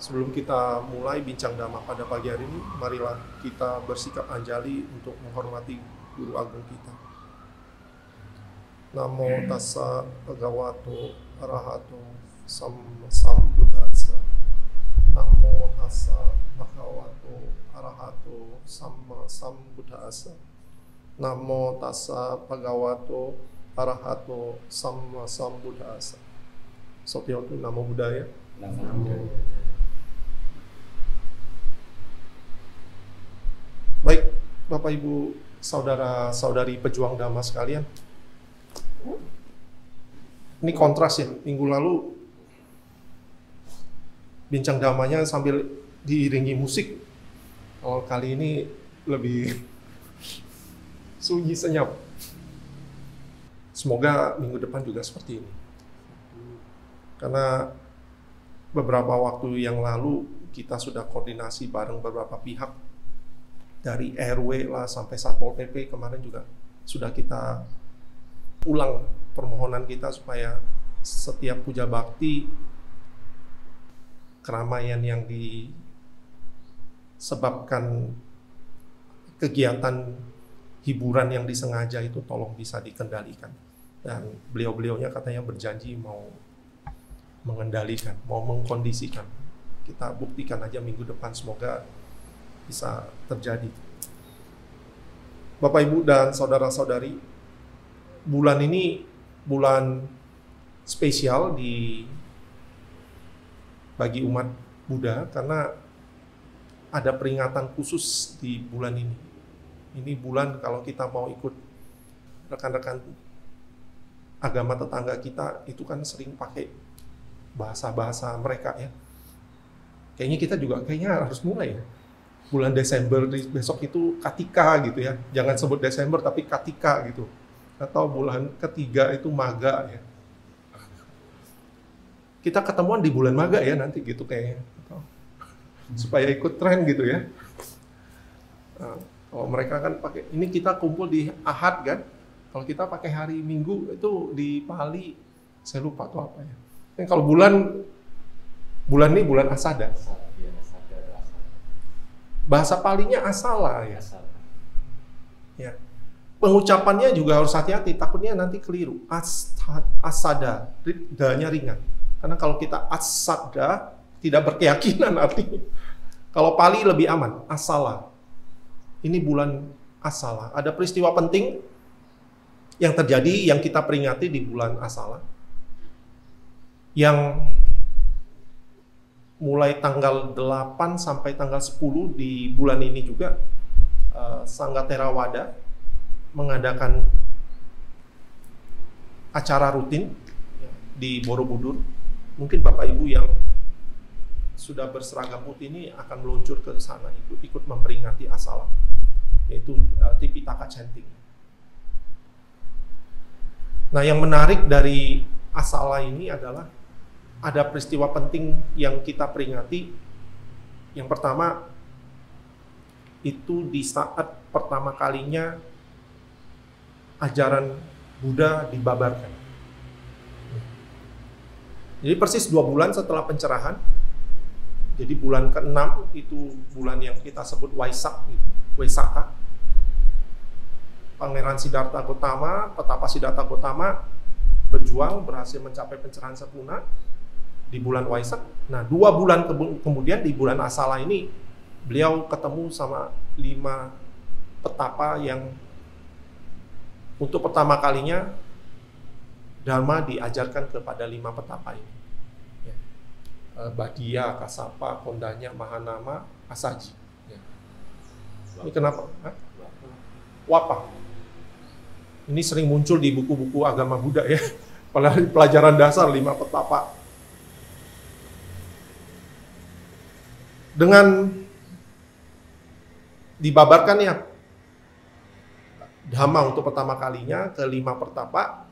Sebelum kita mulai bincang dhamma pada pagi hari ini, marilah kita bersikap anjali untuk menghormati Guru Agung kita. Namo tassa bhagavato arahato sambuddhassa. Namo tassa bhagavato arahato sambuddhassa. Namo tassa bhagavato arahato sambuddhassa. Sopya itu Namo Buddhaya. Namo Buddhaya. Baik, Bapak Ibu, saudara-saudari pejuang Dhamma sekalian. Ini kontras ya, minggu lalu bincang Dhammanya sambil diiringi musik. Oh, kali ini lebih sunyi senyap. Semoga minggu depan juga seperti ini. Karena beberapa waktu yang lalu kita sudah koordinasi bareng beberapa pihak, dari RW lah sampai Satpol PP kemarin juga sudah kita ulang permohonan kita supaya setiap puja bakti keramaian yang disebabkan kegiatan hiburan yang disengaja itu tolong bisa dikendalikan. Dan beliau-beliaunya katanya berjanji mau mengendalikan, mau mengkondisikan. Kita buktikan aja minggu depan, semoga bisa terjadi. Bapak Ibu dan saudara-saudari, bulan ini bulan spesial bagi umat Buddha karena ada peringatan khusus di bulan ini. Ini bulan kalau kita mau ikut rekan-rekan agama tetangga kita itu kan sering pakai bahasa-bahasa mereka ya. Kayaknya kita juga harus mulai ya. Bulan Desember besok itu Katika gitu ya. Jangan sebut Desember tapi Katika gitu. Atau bulan ketiga itu Maga ya. Kita ketemuan di bulan Maga ya nanti gitu kayaknya. Supaya ikut tren gitu ya. Nah, kalau mereka kan pakai, ini kita kumpul di Ahad kan. Kalau kita pakai hari Minggu itu di Pali, saya lupa tuh apa ya. Dan kalau bulan ini bulan Asada. Bahasa Palinya Asala ya. Ya. Pengucapannya juga harus hati-hati, takutnya nanti keliru. Asada, da-nya ringan. Karena kalau kita asada tidak berkeyakinan artinya. Kalau Pali lebih aman, Asala. Ini bulan Asala. Ada peristiwa penting yang terjadi yang kita peringati di bulan Asala. Yang mulai tanggal 8 sampai tanggal 10 di bulan ini juga Sangha Theravada mengadakan acara rutin di Borobudur. Mungkin Bapak Ibu yang sudah berseragam putih ini akan meluncur ke sana ikut memperingati Asala, yaitu Tipitaka Chanting. Nah, yang menarik dari Asala ini adalah ada peristiwa penting yang kita peringati. Yang pertama, itu di saat pertama kalinya ajaran Buddha dibabarkan. Jadi persis 2 bulan setelah pencerahan, jadi bulan ke-6 itu bulan yang kita sebut Waisak, Waisaka. Pangeran Siddhartha Gautama, Petapa Siddhartha Gautama berjuang berhasil mencapai pencerahan sempurna di bulan Waisak. Nah, 2 bulan kemudian di bulan Asala ini beliau ketemu sama 5 petapa yang untuk pertama kalinya Dharma diajarkan kepada 5 petapa ini. Ya. Badia, Kasapa, Kondanya, Mahanama, Asaji. Ya. Ini kenapa? Wapa. Ini sering muncul di buku-buku agama Buddha ya. Pelajaran dasar 5 petapa. Dengan dibabarkannya Dhamma untuk pertama kalinya ke 5 pertapa,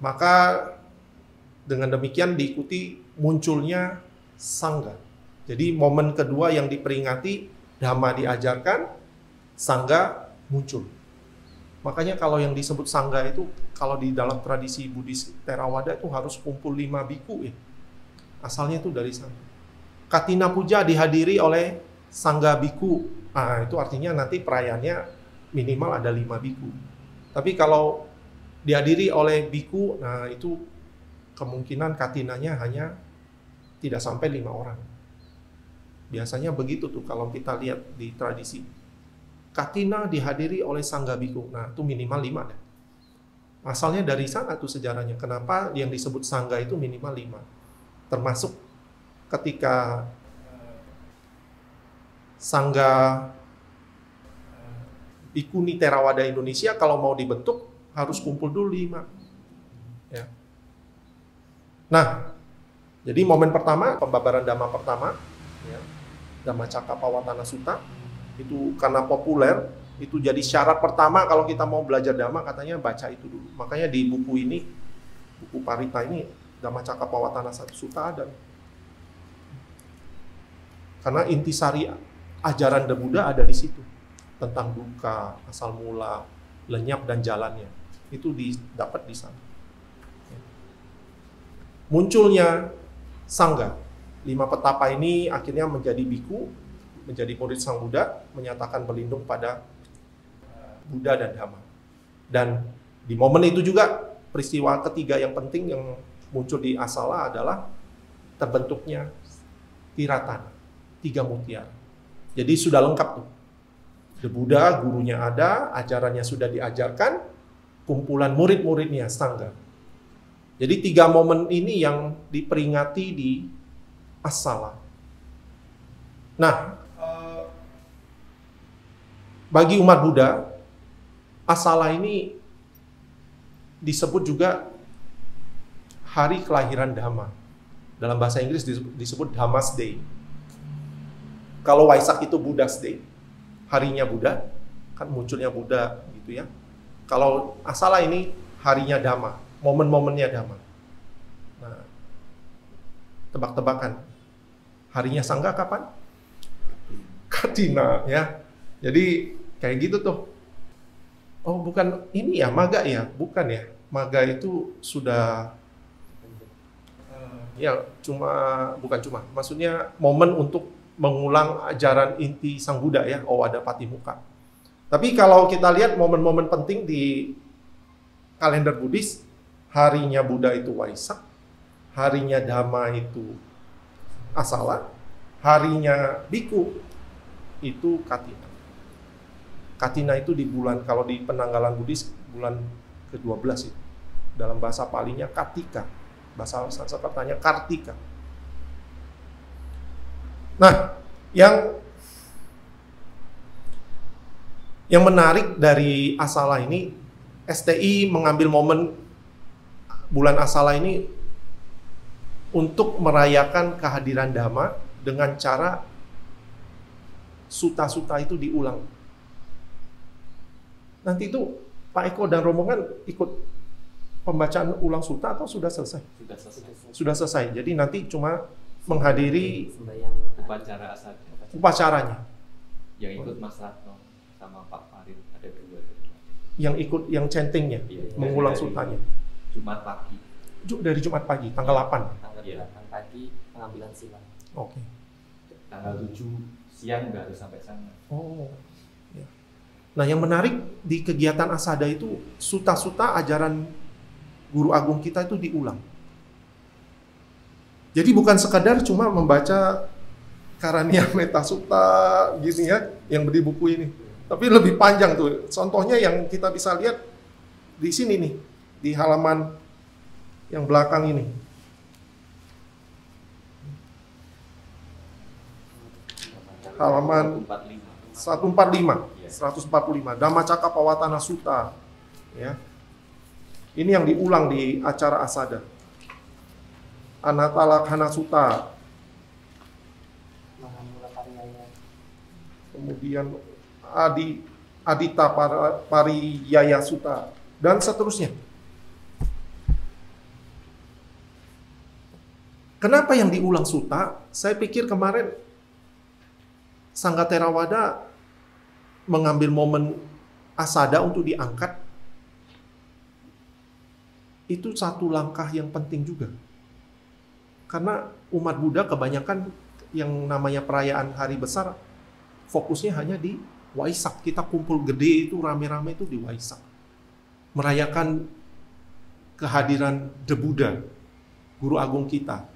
maka dengan demikian diikuti munculnya Sangha. Jadi momen kedua yang diperingati, Dhamma diajarkan, Sangha muncul. Makanya kalau yang disebut Sangha itu, kalau di dalam tradisi Buddhis Theravada itu harus kumpul 5 biku ya. Asalnya itu dari sana. Katina Puja dihadiri oleh Sangga Biku. Nah, itu artinya nanti perayaannya minimal ada 5 biku. Tapi kalau dihadiri oleh biku, nah itu kemungkinan katinanya hanya tidak sampai 5 orang. Biasanya begitu tuh kalau kita lihat di tradisi. Katina dihadiri oleh Sangga Biku. Nah, itu minimal 5 deh. Asalnya dari sana tuh sejarahnya. Kenapa yang disebut Sangga itu minimal 5? Termasuk ketika Sangga Bikuni Theravada Indonesia kalau mau dibentuk harus kumpul dulu 5. Ya. Nah, jadi momen pertama, pembabaran Dhamma pertama, ya, Dhammacakkappawatana Sutta, itu karena populer, itu jadi syarat pertama kalau kita mau belajar Dhamma, katanya baca itu dulu. Makanya di buku ini, buku Parita ini, Dhammacakkappawatana Sutta ada. Karena intisari ajaran The Buddha ada di situ. Tentang duka, asal mula, lenyap, dan jalannya. Itu didapat di sana. Munculnya Sangga. 5 petapa ini akhirnya menjadi biku, menjadi murid Sang Buddha, menyatakan berlindung pada Buddha dan Dhamma. Dan di momen itu juga, peristiwa ketiga yang penting yang muncul di Asala adalah terbentuknya Tiratana, 3 mutiara. Jadi sudah lengkap tuh. The Buddha, gurunya ada, ajarannya sudah diajarkan, kumpulan murid-muridnya, Sangga. Jadi 3 momen ini yang diperingati di Asala. Nah, bagi umat Buddha, Asala ini disebut juga hari kelahiran Dhamma. Dalam bahasa Inggris disebut Dhamma's Day. Kalau Waisak itu Buddha's Day, harinya Buddha, kan munculnya Buddha gitu ya. Kalau Asala ini harinya Dhamma, momen-momennya Dhamma. Nah, tebak-tebakan, harinya Sangga kapan? Katina ya. Jadi kayak gitu tuh. Oh, bukan ini ya, Magga ya? Bukan ya. Magga itu sudah ya bukan cuma. Maksudnya momen untuk mengulang ajaran inti Sang Buddha ya, Owada Patimuka. Tapi kalau kita lihat momen-momen penting di kalender Buddhis, harinya Buddha itu Waisak, harinya Dhamma itu Asala, harinya Biku itu Katina. Katina itu di bulan, kalau di penanggalan Buddhis, bulan ke-12 itu. Dalam bahasa Palinya Kartika, bahasa Sanskertanya Kartika. Nah, yang menarik dari Asala ini, STI mengambil momen bulan Asala ini untuk merayakan kehadiran Dhamma dengan cara suta-suta itu diulang. Nanti itu Pak Eko dan rombongan ikut pembacaan ulang suta atau sudah selesai? Sudah selesai. Jadi nanti cuma menghadiri upacara asal. Upacaranya. Yang ikut Mas Ratno sama Pak Farid ada 2. Yang ikut yang chantingnya, mengulang sutanya. Jumat pagi. Dari Jumat pagi, tanggal 8. Tanggal 8 pagi pengambilan sila. Oke. Tanggal 7 siang nggak harus sampai sana. Oh. Ya. Nah, yang menarik di kegiatan Asada itu suta-suta ajaran Guru Agung kita itu diulang. Jadi bukan sekadar cuma membaca Karania Metta Sutta gitu ya, yang di buku ini. Tapi lebih panjang tuh. Contohnya yang kita bisa lihat di sini nih, di halaman yang belakang ini. Halaman 145. Dhammacakkappawatana Sutta. Ya. Ini yang diulang di acara Asada. Anattalakkana Sutta. Kemudian Adita Pariyaya Sutta dan seterusnya. Kenapa yang diulang sutta? Saya pikir kemarin Sangga Theravada mengambil momen Asada untuk diangkat. Itu satu langkah yang penting juga. Karena umat Buddha kebanyakan yang namanya perayaan hari besar, fokusnya hanya di Waisak. Kita kumpul gede itu rame-rame itu di Waisak. Merayakan kehadiran The Buddha, guru agung kita.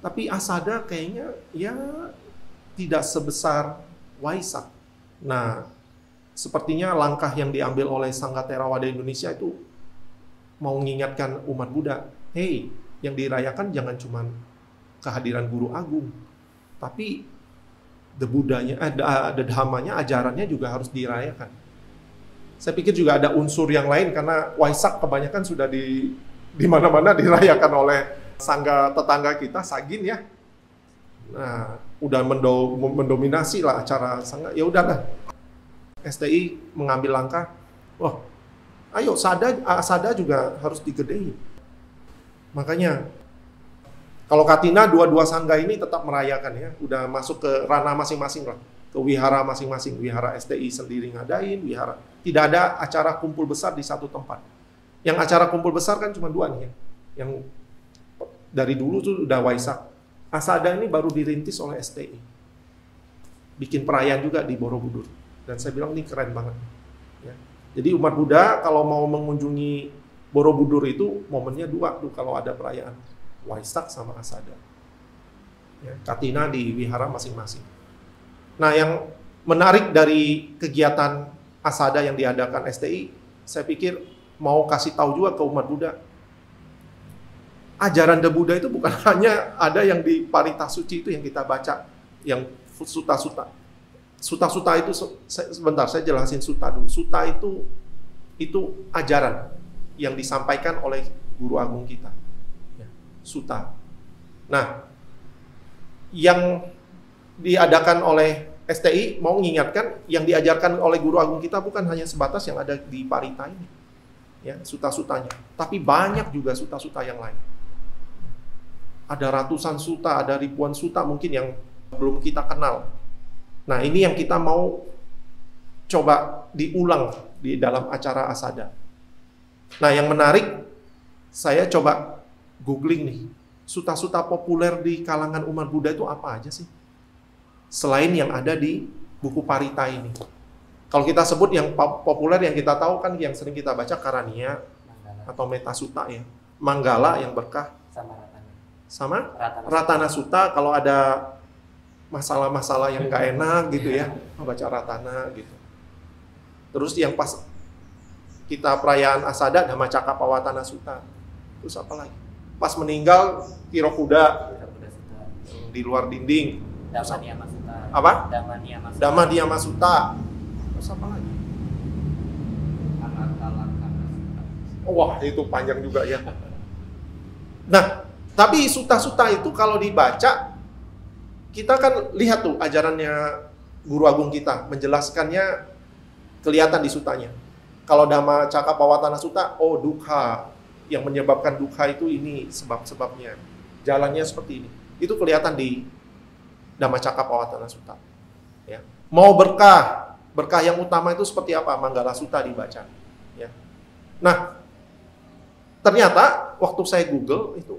Tapi Asada kayaknya ya tidak sebesar Waisak. Nah, sepertinya langkah yang diambil oleh Sangha Theravada Indonesia itu mau mengingatkan umat Buddha, hey, yang dirayakan jangan cuma kehadiran guru agung, tapi the Buddhanya, the Dhammanya, ajarannya juga harus dirayakan. Saya pikir juga ada unsur yang lain karena Waisak kebanyakan sudah di mana-mana dirayakan oleh sangga tetangga kita, Sagin ya. Nah, udah mendominasi lah acara sangga. Ya udahlah. STI mengambil langkah, wah, ayo Asada juga harus digedein. Makanya kalau Katina dua-dua sangga ini tetap merayakan ya, udah masuk ke ranah masing-masing lah, ke wihara masing-masing. Wihara STI sendiri ngadain, wihara. Tidak ada acara kumpul besar di satu tempat. Yang acara kumpul besar kan cuma dua nih ya. Yang dari dulu tuh udah Waisak. Asada ini baru dirintis oleh STI. Bikin perayaan juga di Borobudur. Dan saya bilang ini keren banget. Ya. Jadi umat Buddha kalau mau mengunjungi Borobudur itu momennya dua tuh kalau ada perayaan. Waisak sama Asada. Ya, Katina di wihara masing-masing. Nah, yang menarik dari kegiatan Asada yang diadakan STI, saya pikir mau kasih tahu juga ke umat Buddha. Ajaran The Buddha itu bukan hanya ada yang di Parita Suci itu yang kita baca, yang suta-suta. Suta-suta itu, sebentar saya jelasin suta dulu. Suta itu ajaran yang disampaikan oleh guru agung kita. Suta. Nah, yang diadakan oleh STI mau mengingatkan yang diajarkan oleh guru agung kita bukan hanya sebatas yang ada di Parita ini. Ya, suta-sutanya. Tapi banyak juga suta-suta yang lain. Ada ratusan suta, ada ribuan suta mungkin yang belum kita kenal. Nah, ini yang kita mau coba diulang di dalam acara Asada. Nah, yang menarik, saya coba googling nih, suta-suta populer di kalangan umat Buddha itu apa aja sih? Selain yang ada di buku Parita ini. Kalau kita sebut yang populer yang kita tahu kan yang sering kita baca Karania atau Metta Sutta ya. Manggala yang berkah. Sama Ratana Sutta kalau ada masalah-masalah yang nggak enak gitu ya, baca Ratana gitu. Terus yang pas kita perayaan Asada Dhamma Cakkappawatana Sutta. Terus apa lagi? Pas meninggal Tirokuda di luar dinding. Dhamma Sutta. Apa? Dhamma Sutta. Terus apa lagi? Wah, itu panjang juga ya. Nah, tapi suta-suta itu kalau dibaca, kita kan lihat tuh ajarannya guru agung kita, menjelaskannya kelihatan di sutanya. Kalau Dhamma Cakkappawatana Sutta, oh dukkha, yang menyebabkan dukkha itu ini sebab-sebabnya. Jalannya seperti ini. Itu kelihatan di Dhamma Cakkappawatana Sutta. Ya. Mau berkah yang utama itu seperti apa? Manggala Sutta dibaca. Ya. Nah, ternyata waktu saya Google itu,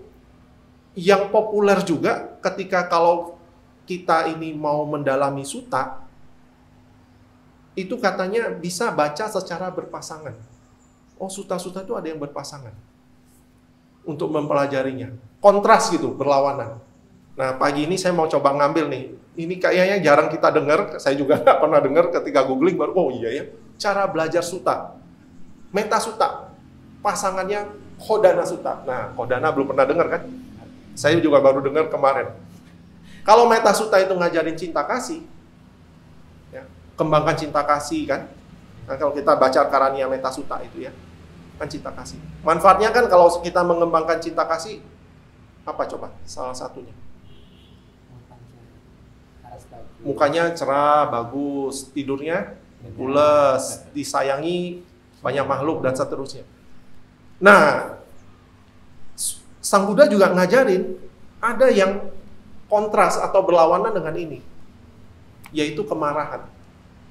yang populer juga ketika kalau kita ini mau mendalami sutta, itu katanya bisa baca secara berpasangan. Oh, suta-suta itu ada yang berpasangan untuk mempelajarinya. Kontras gitu, berlawanan. Nah, pagi ini saya mau coba ngambil nih. Ini kayaknya jarang kita dengar, saya juga nggak pernah dengar ketika googling baru, oh iya ya, cara belajar sutta. Metta Sutta, pasangannya Khodana Sutta. Nah, Khodana belum pernah dengar kan? Saya juga baru dengar kemarin. Kalau Metta Sutta itu ngajarin cinta kasih, ya, kembangkan cinta kasih kan. Nah, kalau kita baca Karania Metta Sutta itu ya, kan cinta kasih. Manfaatnya kan kalau kita mengembangkan cinta kasih, apa coba? Salah satunya. Mukanya cerah, bagus, tidurnya pules, disayangi banyak makhluk dan seterusnya. Nah, Sang Buddha juga ngajarin ada yang kontras atau berlawanan dengan ini, yaitu kemarahan.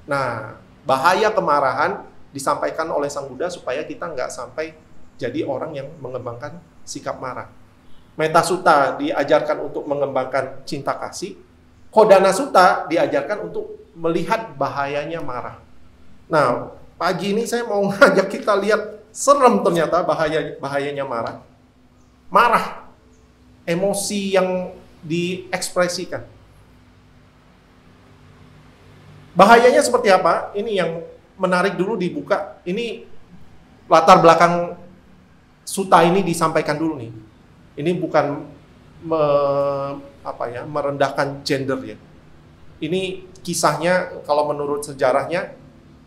Nah, bahaya kemarahan disampaikan oleh Sang Buddha supaya kita nggak sampai jadi orang yang mengembangkan sikap marah. Metta Sutta diajarkan untuk mengembangkan cinta kasih. Kodana Sutta diajarkan untuk melihat bahayanya marah. Nah, pagi ini saya mau ngajak kita lihat serem ternyata bahayanya marah. Marah, emosi yang diekspresikan. Bahayanya seperti apa? Ini yang menarik dulu dibuka. Ini latar belakang sutta ini disampaikan dulu nih. Ini bukan merendahkan gender ya. Ini kisahnya kalau menurut sejarahnya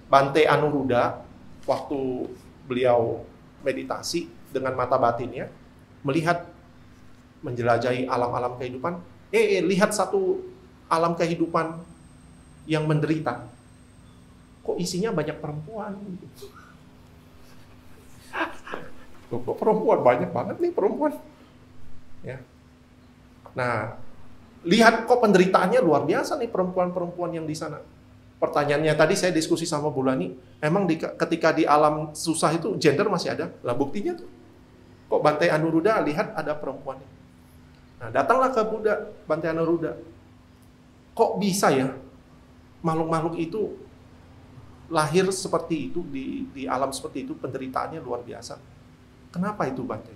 Bante Anuruddha waktu beliau meditasi dengan mata batinnya melihat menjelajahi alam-alam kehidupan. Lihat satu alam kehidupan yang menderita. Kok isinya banyak perempuan? Kok perempuan? Banyak banget nih perempuan. Ya. Nah, lihat kok penderitaannya luar biasa nih perempuan-perempuan yang di sana. Pertanyaannya tadi saya diskusi sama Bulani, emang ketika di alam susah itu gender masih ada? Lah buktinya tuh. Kok Bante Anuruddha lihat ada perempuan. Nah, datanglah ke Buddha, Bante Anuruddha. Kok bisa ya? Makhluk-makhluk itu lahir seperti itu, di alam seperti itu, penderitaannya luar biasa. Kenapa itu Bante?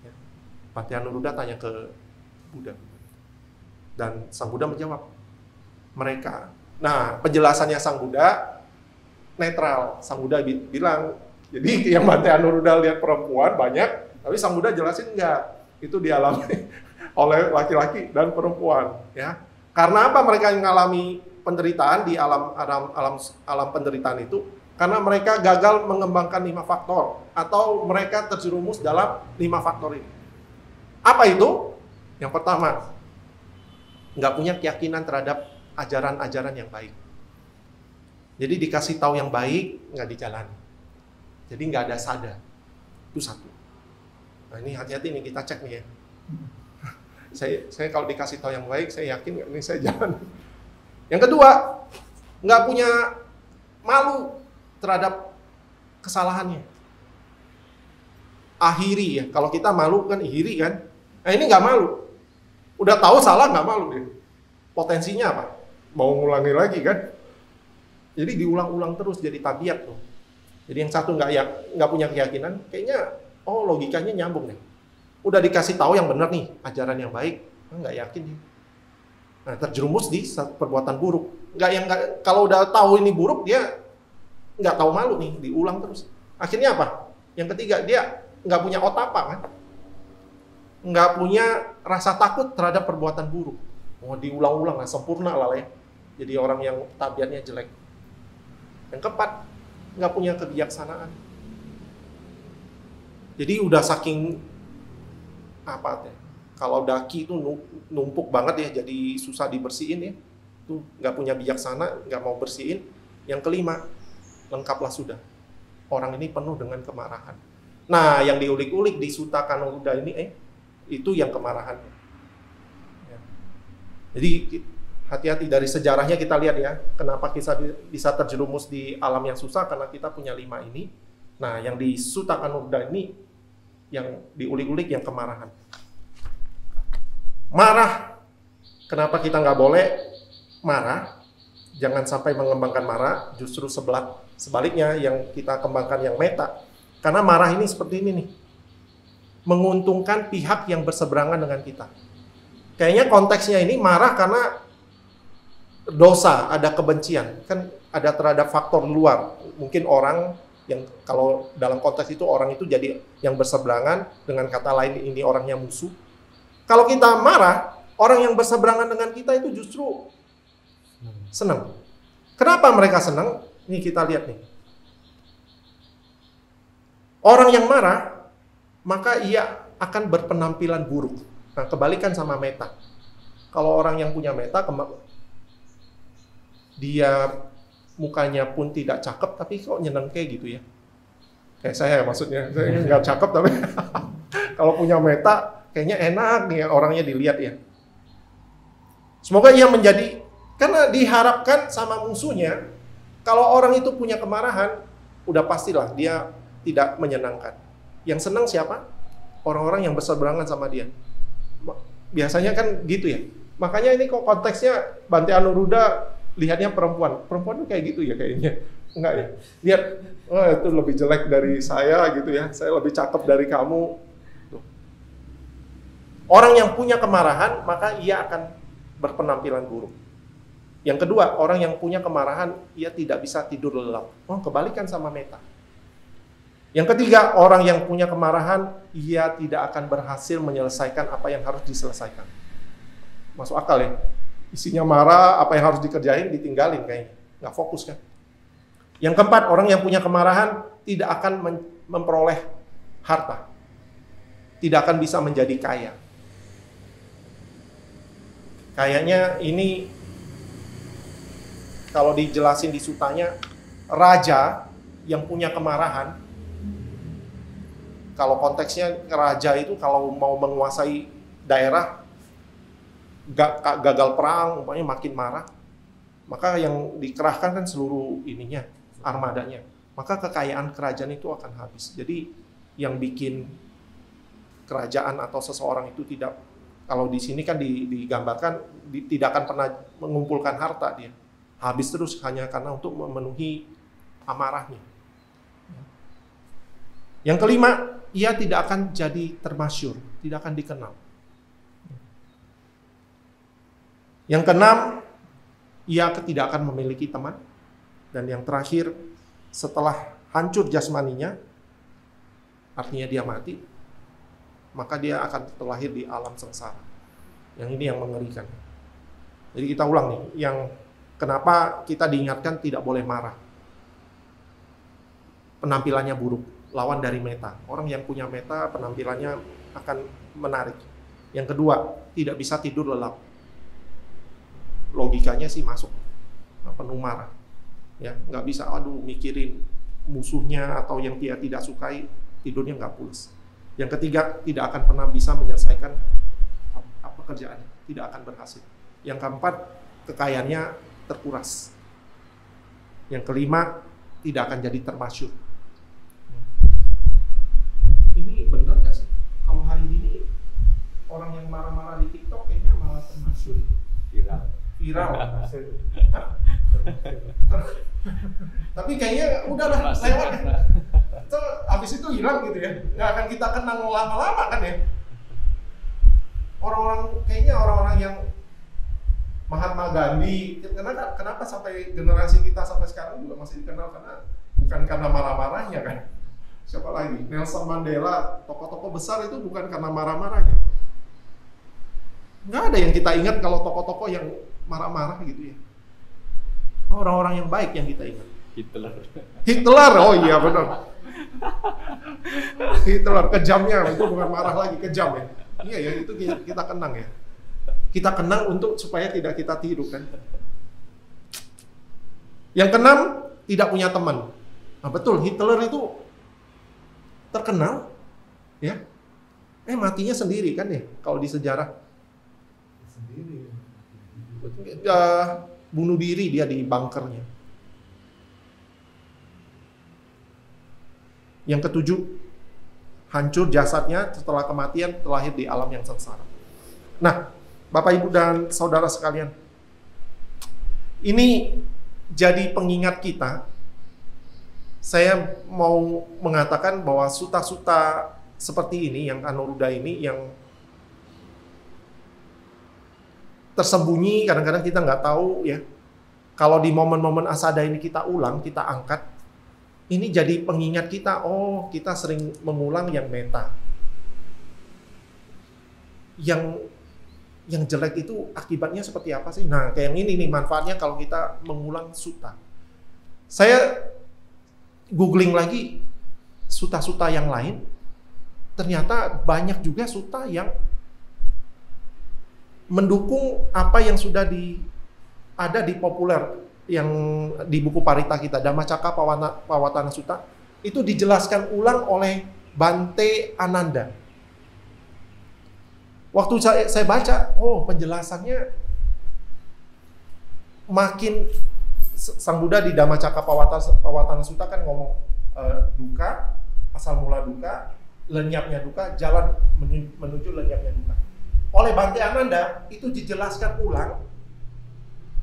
Ya. Bante Anuruddha tanya ke Buddha. Dan Sang Buddha menjawab, mereka. Nah, penjelasannya Sang Buddha netral. Sang Buddha bilang, jadi yang Bante Anuruddha lihat perempuan banyak, tapi Sang Buddha jelasin enggak. Itu dialami oleh laki-laki dan perempuan. Ya. Karena apa mereka yang mengalami penderitaan di alam penderitaan itu? Karena mereka gagal mengembangkan 5 faktor atau mereka terjerumus dalam 5 faktor ini. Apa itu? Yang pertama, nggak punya keyakinan terhadap ajaran-ajaran yang baik. Jadi dikasih tahu yang baik, nggak dijalani. Jadi nggak ada sadar. Itu satu. Nah ini hati-hati nih, kita cek nih ya. Saya kalau dikasih tahu yang baik, saya yakin ini saya jalan. Yang kedua, nggak punya malu terhadap kesalahannya. Akhiri ya, kalau kita malu kan iri kan. Nah ini nggak malu. Udah tahu salah nggak malu deh. Potensinya apa? Mau ngulangi lagi kan? Jadi diulang-ulang terus jadi tabiat tuh. Jadi yang satu nggak punya keyakinan, kayaknya logikanya nyambung nih. Udah dikasih tahu yang benar nih, ajaran yang baik, nggak yakin nih. Nah, terjerumus di perbuatan buruk. Kalau udah tahu ini buruk, dia nggak tahu malu nih, diulang terus. Akhirnya apa? Yang ketiga, dia nggak punya otapa kan? Nggak punya rasa takut terhadap perbuatan buruk. Diulang-ulang, nggak sempurna lah ya. Jadi orang yang tabiatnya jelek. Yang keempat, nggak punya kebijaksanaan. Jadi udah saking kalau daki itu numpuk banget ya, jadi susah dibersihin ya. Tuh nggak punya bijaksana, nggak mau bersihin. Yang kelima, lengkaplah sudah. Orang ini penuh dengan kemarahan. Nah, yang diulik-ulik di Sutta Kanuruddha ini, itu yang kemarahan. Ya. Jadi hati-hati dari sejarahnya kita lihat ya, kenapa kita bisa terjerumus di alam yang susah, karena kita punya 5 ini. Nah, yang di Sutta Kanuruddha ini, yang diulik-ulik yang kemarahan. Marah. Kenapa kita nggak boleh marah? Jangan sampai mengembangkan marah, justru sebaliknya yang kita kembangkan yang metta. Karena marah ini seperti ini nih. Menguntungkan pihak yang berseberangan dengan kita. Kayaknya konteksnya ini marah karena dosa, ada kebencian. Kan ada terhadap faktor luar. Mungkin orang yang kalau dalam konteks itu orang itu jadi yang berseberangan, dengan kata lain ini orangnya musuh. Kalau kita marah, orang yang berseberangan dengan kita itu justru senang. Kenapa mereka senang? Ini kita lihat nih. Orang yang marah, maka ia akan berpenampilan buruk. Nah, kebalikan sama metta. Kalau orang yang punya metta, dia mukanya pun tidak cakep, tapi kok nyeneng kayak gitu ya. Kayak saya maksudnya, saya nggak cakep tapi kalau punya metta, kayaknya enak nih orangnya dilihat ya. Semoga ia menjadi, karena diharapkan sama musuhnya, kalau orang itu punya kemarahan, udah pastilah dia tidak menyenangkan. Yang senang siapa? Orang-orang yang berseberangan sama dia. biasanya kan gitu ya. Makanya ini kok konteksnya Bante Anuruddha lihatnya perempuan tuh kayak gitu ya kayaknya. Enggak ya? Lihat, oh itu lebih jelek dari saya gitu ya, saya lebih cakep dari kamu. Tuh. Orang yang punya kemarahan, maka ia akan berpenampilan buruk. Yang kedua, orang yang punya kemarahan, ia tidak bisa tidur lelap. Oh, kebalikan sama Metta. Yang ketiga, orang yang punya kemarahan, ia tidak akan berhasil menyelesaikan apa yang harus diselesaikan. Masuk akal ya? Isinya marah, apa yang harus dikerjain, ditinggalin kayaknya. Nggak fokus kan? Yang keempat, orang yang punya kemarahan tidak akan memperoleh harta. Tidak akan bisa menjadi kaya. Kayaknya ini, kalau dijelasin di sutanya, raja yang punya kemarahan, kalau konteksnya raja itu kalau mau menguasai daerah, gagal perang, umpamanya makin marah, maka yang dikerahkan kan seluruh ininya, armadanya. Maka kekayaan kerajaan itu akan habis. Jadi yang bikin kerajaan atau seseorang itu tidak, kalau di sini kan digambarkan tidak akan pernah mengumpulkan harta dia. Habis terus hanya karena untuk memenuhi amarahnya. Yang kelima, ia tidak akan jadi termasyhur, tidak akan dikenal. Yang keenam, ia tidak akan memiliki teman. Dan yang terakhir, setelah hancur jasmaninya, artinya dia mati, maka dia akan terlahir di alam sengsara. Yang ini yang mengerikan. Jadi kita ulang nih, yang kenapa kita diingatkan tidak boleh marah. Penampilannya buruk, lawan dari Metta. Orang yang punya Metta, penampilannya akan menarik. Yang kedua, tidak bisa tidur lelap. Logikanya sih masuk, penuh marah. Ya, nggak bisa, mikirin musuhnya atau yang dia tidak sukai, tidurnya nggak pulas. Yang ketiga, tidak akan pernah bisa menyelesaikan pekerjaannya, tidak akan berhasil. Yang keempat, kekayaannya terkuras. Yang kelima, tidak akan jadi termasyhur. Ini benar nggak sih? Kalau hari ini orang yang marah-marah di TikTok kayaknya malah termasyhur. Viral. Tapi kayaknya udahlah lewat. Itu habis itu hilang gitu ya. Nggak akan kita kenang lama-lama kan ya. Orang-orang yang Mahatma Gandhi, kenapa sampai generasi kita sampai sekarang juga masih dikenal bukan karena marah-marahnya kan? Siapa lagi? Nelson Mandela, tokoh-tokoh besar itu bukan karena marah-marahnya. Nggak ada yang kita ingat kalau tokoh-tokoh yang marah-marah gitu ya. Orang-orang yang baik yang kita ingat. Hitler, oh iya benar. Hitler, kejamnya, itu bukan marah lagi, kejam ya. Iya ya, itu kita kenang ya. Kita kenang untuk supaya tidak kita tiru kan. Yang keenam, tidak punya teman. Nah betul, Hitler itu terkenal ya. Matinya sendiri kan ya, kalau di sejarah. Sendiri. Bunuh diri dia di bunkernya. Yang ketujuh, hancur jasadnya setelah kematian, terlahir di alam yang sengsara. Nah, Bapak Ibu dan Saudara sekalian, ini jadi pengingat kita. Saya mau mengatakan bahwa suta-suta seperti ini, yang Anuruddha ini, yang tersembunyi, kadang-kadang kita nggak tahu ya. Kalau di momen-momen asada ini kita ulang, kita angkat, ini jadi pengingat kita, kita sering mengulang yang Metta. Yang jelek itu akibatnya seperti apa sih? Nah, kayak yang ini nih manfaatnya kalau kita mengulang suta. Saya googling lagi suta-suta yang lain, ternyata banyak juga suta yang mendukung apa yang sudah ada di populer yang di buku Parita kita, Dhammacakka Pawatana Sutta, itu dijelaskan ulang oleh Bante Ananda. Waktu saya baca, penjelasannya makin, Sang Buddha di Dhammacakka Pawatana Sutta kan ngomong duka, asal mula duka, lenyapnya duka, jalan menuju lenyapnya duka. oleh Bante Ananda itu dijelaskan ulang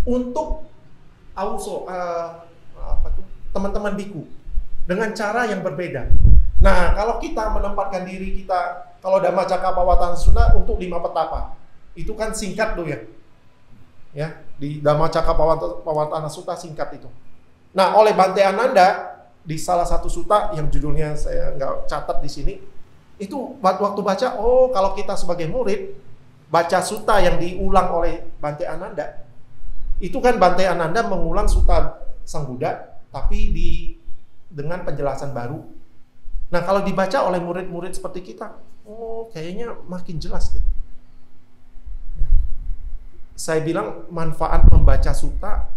untuk teman-teman biku dengan cara yang berbeda. Nah, kalau kita menempatkan diri kita, kalau Dhammacakkappavattana Sutta untuk 5 petapa, itu kan singkat tuh ya. Ya, di Dhammacakkappavattana Sutta singkat itu. Nah, oleh Bante Ananda di salah satu sutta yang judulnya saya nggak catat di sini, itu waktu baca, oh kalau kita sebagai murid baca sutta yang diulang oleh Bante Ananda, itu kan Bante Ananda mengulang sutta Sang Buddha, tapi dengan penjelasan baru. Nah, kalau dibaca oleh murid-murid seperti kita, oh kayaknya makin jelas deh. Saya bilang manfaat membaca sutta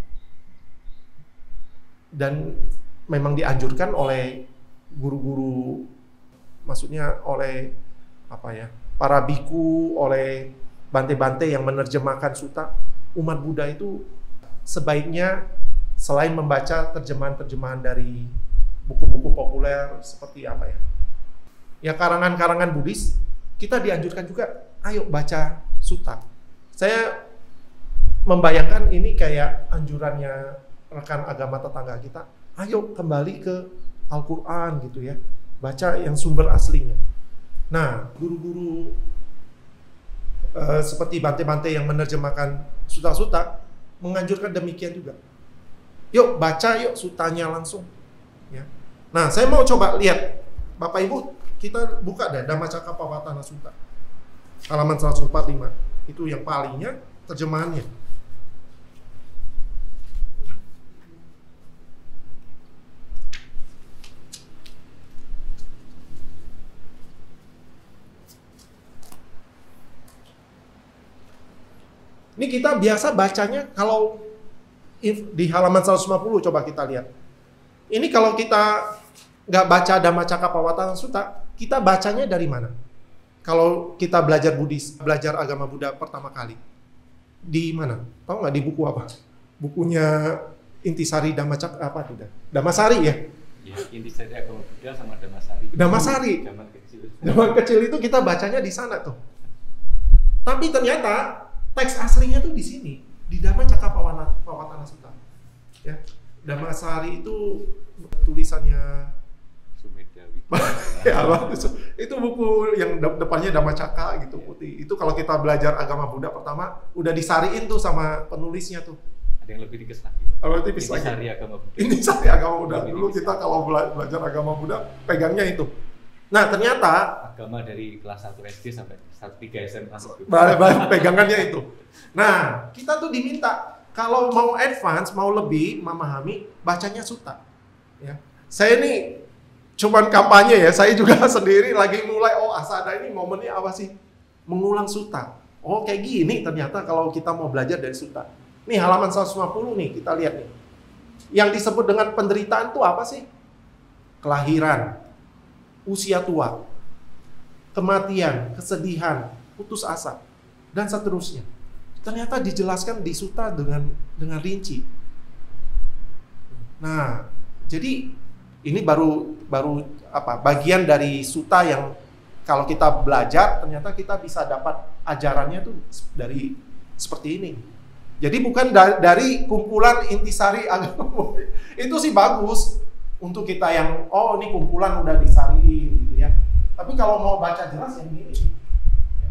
dan memang dianjurkan oleh guru-guru, maksudnya oleh para biku, oleh bante-bante yang menerjemahkan sutta. Umat Buddha itu sebaiknya selain membaca terjemahan-terjemahan dari buku-buku populer seperti ya karangan-karangan Buddhis, kita dianjurkan juga, ayo baca sutta. Saya membayangkan ini kayak anjurannya rekan agama tetangga kita, ayo kembali ke Al-Quran gitu ya, baca yang sumber aslinya. Nah, guru-guru seperti bante-bante yang menerjemahkan sutta-sutta menganjurkan demikian juga. Yuk baca, yuk suttanya langsung. Ya. Nah, saya mau coba lihat, Bapak Ibu, kita buka deh Dhammacakkappavattana Sutta, halaman 145. Itu yang palingnya, terjemahannya. Ini kita biasa bacanya kalau di halaman 150, coba kita lihat. Ini kalau kita nggak baca Dhammacakkappavattana Sutta, kita bacanya dari mana? Kalau kita belajar Buddhis, belajar agama Buddha pertama kali, di mana? Tahu nggak di buku apa? Bukunya Intisari Dhammasari ya? Ya, Intisari Agama Buddha sama Dhammasari. Dhammasari. Zaman kecil itu kita bacanya di sana tuh. Tapi ternyata teks aslinya tuh di sini, di Dhammacakkappavattana Sutta. Ya, Dhammasari itu tulisannya Sumedawi. Ya, itu buku yang depannya Dhammacakka gitu putih. Itu kalau kita belajar agama Buddha pertama udah disariin tuh sama penulisnya tuh. Ada yang lebih tipis lagi. Tipis lagi. Intisari Agama Buddha. Intisari Agama Buddha. Dulu kita kalau belajar agama Buddha pegangnya itu. Nah, ternyata agama dari kelas 1 SD sampai 3 SMA itu. Pegangannya itu. Nah, kita tuh diminta kalau mau advance, mau lebih memahami, bacanya sutta. Ya. Saya ini cuman kampanye ya, saya juga sendiri lagi mulai, Asada ini momennya apa sih? Mengulang sutta. Oh, kayak gini ternyata kalau kita mau belajar dari sutta. Nih halaman 150 nih, kita lihat nih. Yang disebut dengan penderitaan itu apa sih? Kelahiran, usia tua, kematian, kesedihan, putus asa, dan seterusnya. Ternyata dijelaskan di sutta dengan rinci. Nah, jadi ini baru bagian dari sutta yang kalau kita belajar ternyata kita bisa dapat ajarannya tuh dari seperti ini. Jadi bukan dari kumpulan Intisari Agama. Itu sih bagus untuk kita yang ini kumpulan udah disariin gitu ya. Tapi kalau mau baca jelas yang ini ya.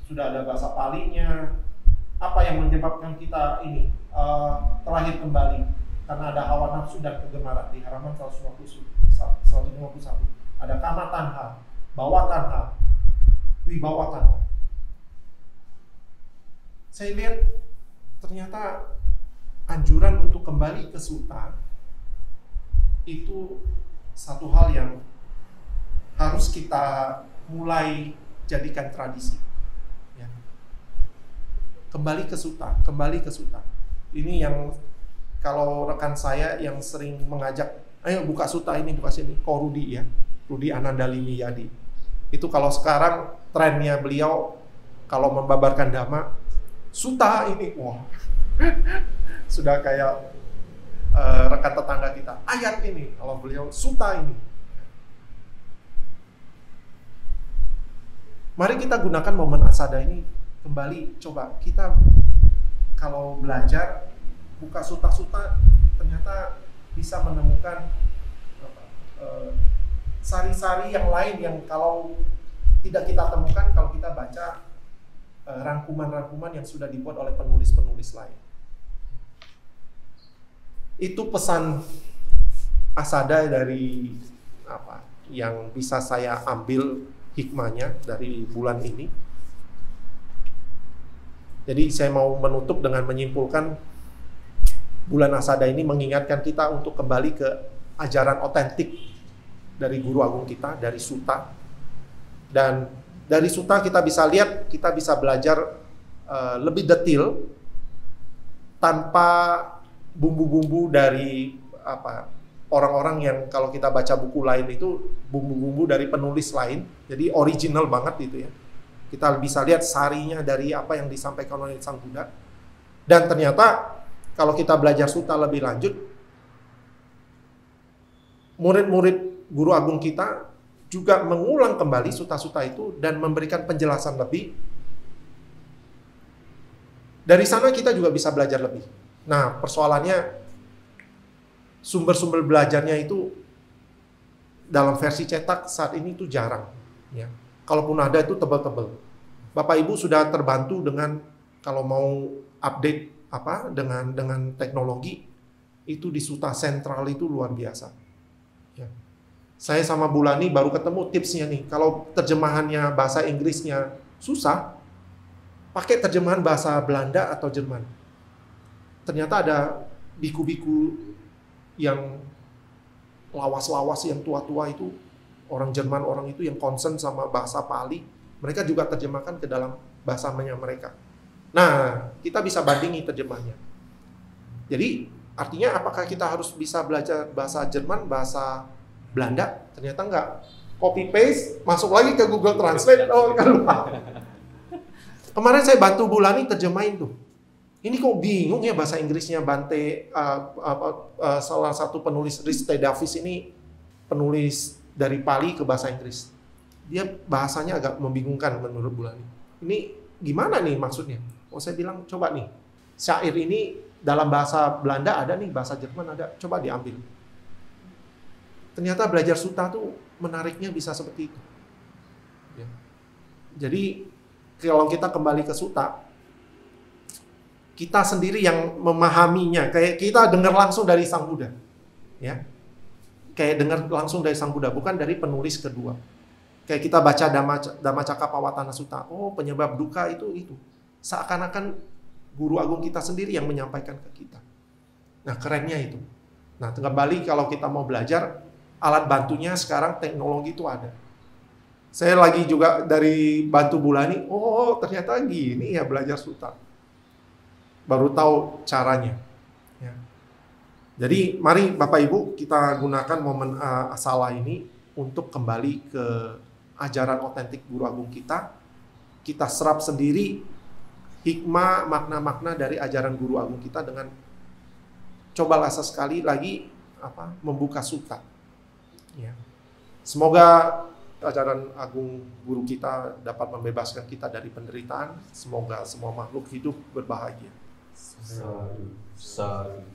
Sudah ada bahasa Palinya. Apa yang menyebabkan kita ini terlahir kembali? Karena ada hawa nafsu dan kegemaran di halaman 151. Ada kama tanha, bawa tanha, wibawa tanha. Saya lihat ternyata anjuran untuk kembali ke sutta itu satu hal yang harus kita mulai jadikan tradisi. Ya. Kembali ke sutta. Ini yang kalau rekan saya yang sering mengajak, ayo buka sutta ini, buka sini, Rudi ya, Rudi Anandalimi Yadi. Itu kalau sekarang trennya beliau kalau membabarkan dhamma, sutta ini, sudah kayak rekan tetangga kita. Ayat ini, kalau beliau sutta ini. Mari kita gunakan momen asada ini kembali. Coba kita kalau belajar buka suta-suta, ternyata bisa menemukan sari-sari yang lain yang kalau tidak kita temukan kalau kita baca rangkuman-rangkuman yang sudah dibuat oleh penulis-penulis lain. Itu pesan asada dari yang bisa saya ambil hikmahnya dari bulan ini. Jadi saya mau menutup dengan menyimpulkan bulan asada ini mengingatkan kita untuk kembali ke ajaran otentik dari guru agung kita, dari Suta. Dan dari Suta kita bisa lihat, kita bisa belajar lebih detail tanpa bumbu-bumbu dari orang-orang yang kalau kita baca buku lain itu bumbu-bumbu dari penulis lain, jadi original banget gitu ya. Kita bisa lihat sarinya dari apa yang disampaikan oleh Sang Buddha. Dan ternyata kalau kita belajar Suta lebih lanjut, murid-murid guru agung kita juga mengulang kembali Suta-Suta itu dan memberikan penjelasan lebih. Dari sana kita juga bisa belajar lebih. Nah, persoalannya sumber-sumber belajarnya itu dalam versi cetak saat ini itu jarang, ya. Kalaupun ada itu tebal-tebal. Bapak Ibu sudah terbantu dengan kalau mau update dengan teknologi itu di Suta Sentral itu luar biasa. Ya. Saya sama Bulani baru ketemu tipsnya nih. Kalau terjemahannya bahasa Inggrisnya susah, pakai terjemahan bahasa Belanda atau Jerman. Ternyata ada biku-biku yang lawas-lawas yang tua-tua itu, orang Jerman, orang itu yang concern sama bahasa Pali, mereka juga terjemahkan ke dalam bahasanya mereka. Nah, kita bisa bandingi terjemahnya. Jadi, artinya apakah kita harus bisa belajar bahasa Jerman, bahasa Belanda? Ternyata enggak. Copy paste, masuk lagi ke Google Translate. Oh, kan lupa. Kemarin saya bantu Bulani terjemahin tuh. Ini kok bingung ya bahasa Inggrisnya Bante, salah satu penulis Riste Davis ini penulis dari Pali ke bahasa Inggris. Dia bahasanya agak membingungkan menurut Bulani. Ini gimana nih maksudnya? Oh, saya bilang coba nih, syair ini dalam bahasa Belanda ada nih, bahasa Jerman ada, coba diambil. Ternyata belajar Suta tuh menariknya bisa seperti itu. Ya. Jadi kalau kita kembali ke Suta, kita sendiri yang memahaminya, kayak kita dengar langsung dari Sang Buddha, ya, kayak dengar langsung dari Sang Buddha, bukan dari penulis kedua. Kayak kita baca Dhammacakkappavattana Sutta, oh penyebab duka itu, seakan-akan guru agung kita sendiri yang menyampaikan ke kita. Nah kerennya itu. Nah kembali kalau kita mau belajar, alat bantunya sekarang teknologi itu ada. Saya lagi juga dari bantu Bulani, oh ternyata gini ya belajar Sutta. Baru tahu caranya. Ya. Jadi mari Bapak Ibu kita gunakan momen asala ini untuk kembali ke ajaran otentik guru agung kita. Kita serap sendiri hikmah, makna-makna dari ajaran guru agung kita dengan cobalah sesekali lagi membuka Sutta. Ya. Semoga ajaran agung guru kita dapat membebaskan kita dari penderitaan. Semoga semua makhluk hidup berbahagia. Sorry.